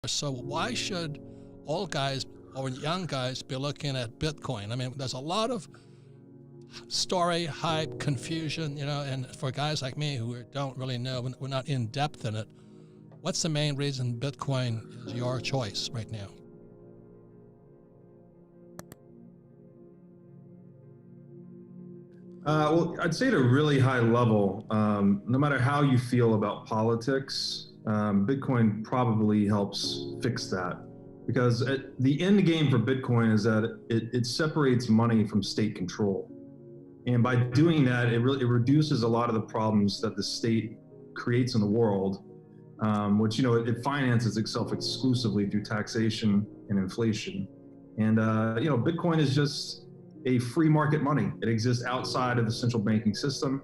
So why should old guys or young guys be looking at Bitcoin? I mean, there's a lot of story, hype, confusion, and for guys like me who don't really know, we're not in depth in it, what's the main reason Bitcoin is your choice right now? Well, I'd say at a really high level, no matter how you feel about politics, Bitcoin probably helps fix that. Because the end game for Bitcoin is that it separates money from state control. And by doing that, it reduces a lot of the problems that the state creates in the world, which, it finances itself exclusively through taxation and inflation. And, Bitcoin is just a free market money. It exists outside of the central banking system,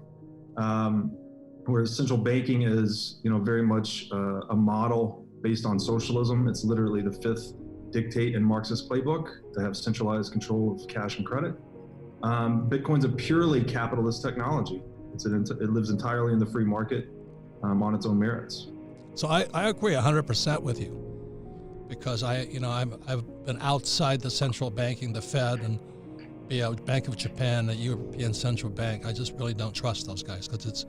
whereas central banking is, very much a model based on socialism. It's literally the fifth dictate in Marxist playbook to have centralized control of cash and credit. Bitcoin's a purely capitalist technology. It lives entirely in the free market on its own merits. So I agree 100% with you, because I've been outside the central banking, the Fed, and Bank of Japan, the European Central Bank. I just really don't trust those guys because it's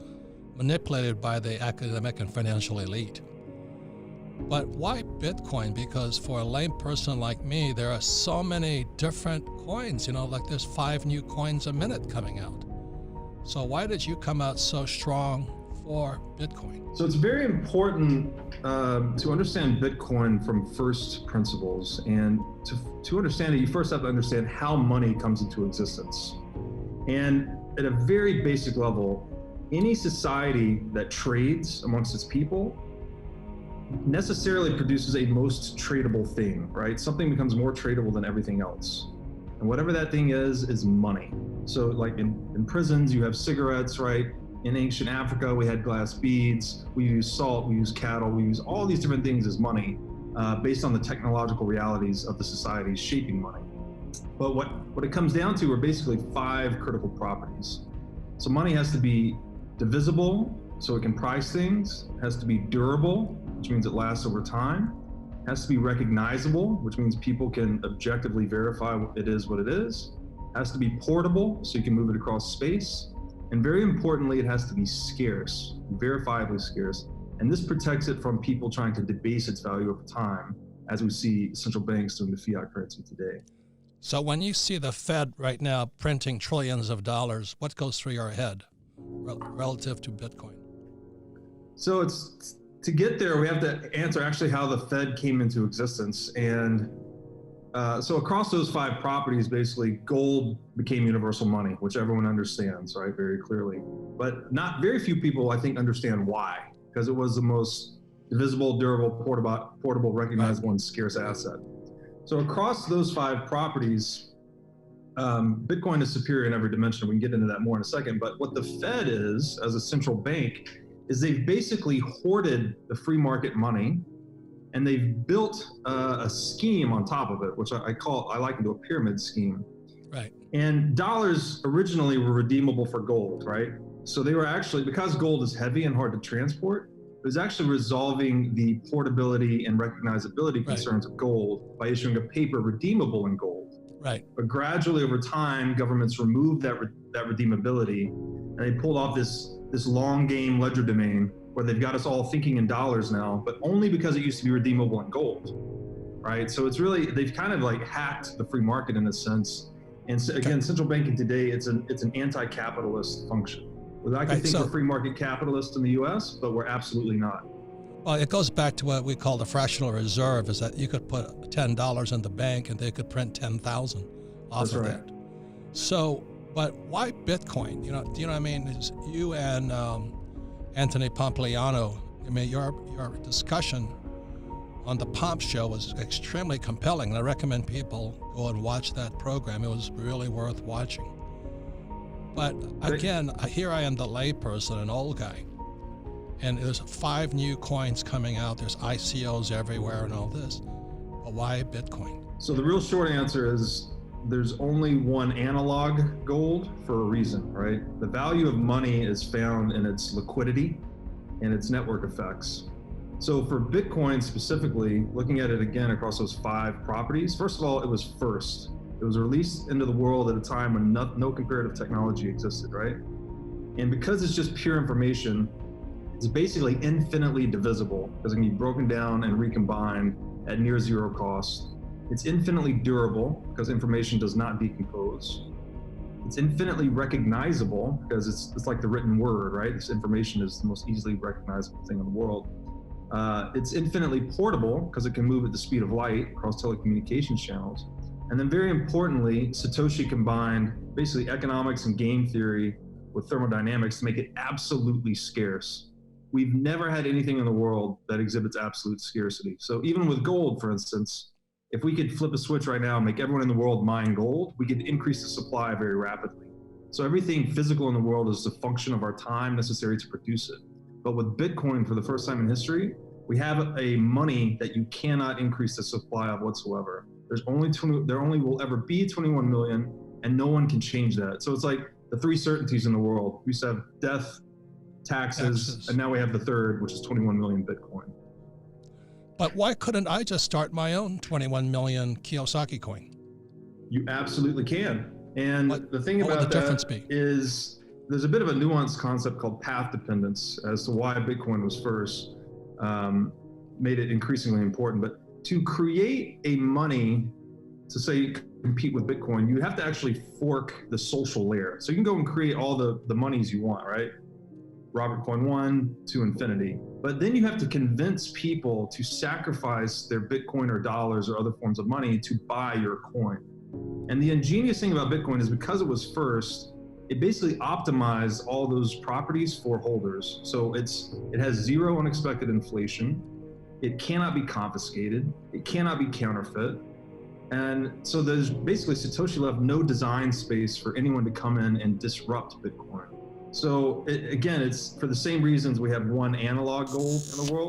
manipulated by the academic and financial elite. But why Bitcoin? Because for a lame person like me, there are so many different coins, like there's 5 new coins a minute coming out. So why did you come out so strong for Bitcoin? So it's very important to understand Bitcoin from first principles. And to understand it, you first have to understand how money comes into existence. And at a very basic level, any society that trades amongst its people necessarily produces a most tradable thing, right? Something becomes more tradable than everything else. And whatever that thing is money. So like in prisons, you have cigarettes, right? In ancient Africa, we had glass beads, we use salt, we use cattle, we use all these different things as money based on the technological realities of the societies shaping money. But what it comes down to are basically 5 critical properties. So money has to be divisible, so it can price things. It has to be durable, which means it lasts over time. It has to be recognizable, which means people can objectively verify what it is. It has to be portable, so you can move it across space. And very importantly, it has to be scarce, verifiably scarce. And this protects it from people trying to debase its value over time, as we see central banks doing the fiat currency today. So when you see the Fed right now printing trillions of dollars, what goes through your head relative to Bitcoin? So to get there, we have to answer actually how the Fed came into existence. And so across those 5 properties, basically gold became universal money, which everyone understands, right, very clearly. But not very few people, I think, understand why, because it was the most divisible, durable, portable, recognizable, and scarce asset. So across those 5 properties, Bitcoin is superior in every dimension. We can get into that more in a second. But what the Fed is, as a central bank, is they've basically hoarded the free market money, and they've built a scheme on top of it, which I liken to a pyramid scheme. Right. And dollars originally were redeemable for gold, right? So they were actually, because gold is heavy and hard to transport, it was actually resolving the portability and recognizability concerns of gold by issuing a paper redeemable in gold. Right. But gradually over time, governments removed that redeemability, and they pulled off this long game legerdemain where they've got us all thinking in dollars now, but only because it used to be redeemable in gold, right? So it's really, they've kind of like hacked the free market in a sense. And so, again, central banking today, it's an anti-capitalist function. I can think we're free market capitalists in the US, but we're absolutely not. Well, it goes back to what we call the fractional reserve, is that you could put $10 in the bank and they could print 10,000 off of that. So, but why Bitcoin? Do you know what I mean? It's you and Anthony Pompliano, I mean, your discussion on the Pomp Show was extremely compelling. And I recommend people go and watch that program. It was really worth watching. But again, here I am, the layperson, an old guy, and there's 5 new coins coming out. There's ICOs everywhere and all this. But why Bitcoin? So the real short answer is there's only one analog gold for a reason, right? The value of money is found in its liquidity and its network effects. So for Bitcoin specifically, looking at it again across those 5 properties, first of all, it was first. It was released into the world at a time when no comparative technology existed, right? And because it's just pure information, it's basically infinitely divisible because it can be broken down and recombined at near zero cost. It's infinitely durable because information does not decompose. It's infinitely recognizable because it's like the written word, right? This information is the most easily recognizable thing in the world. It's infinitely portable because it can move at the speed of light across telecommunications channels. And then very importantly, Satoshi combined basically economics and game theory with thermodynamics to make it absolutely scarce. We've never had anything in the world that exhibits absolute scarcity. So even with gold, for instance, if we could flip a switch right now and make everyone in the world mine gold, we could increase the supply very rapidly. So everything physical in the world is a function of our time necessary to produce it. But with Bitcoin, for the first time in history, we have a money that you cannot increase the supply of whatsoever. There only will ever be 21 million, and no one can change that. So it's like the 3 certainties in the world. We used to have death, taxes, and now we have the third, which is 21 million Bitcoin. But why couldn't I just start my own 21 million Kiyosaki coin? You absolutely can. And the thing about that is there's a bit of a nuanced concept called path dependence as to why Bitcoin was first, made it increasingly important. But to create a money to say compete with Bitcoin, you have to actually fork the social layer. So you can go and create all the monies you want, right? Robert Coin 1 to infinity. But then you have to convince people to sacrifice their Bitcoin or dollars or other forms of money to buy your coin. And the ingenious thing about Bitcoin is because it was first, it basically optimized all those properties for holders. So it has zero unexpected inflation. It cannot be confiscated. It cannot be counterfeit. And so there's basically Satoshi left no design space for anyone to come in and disrupt Bitcoin. So again, it's for the same reasons we have one analog gold in the world.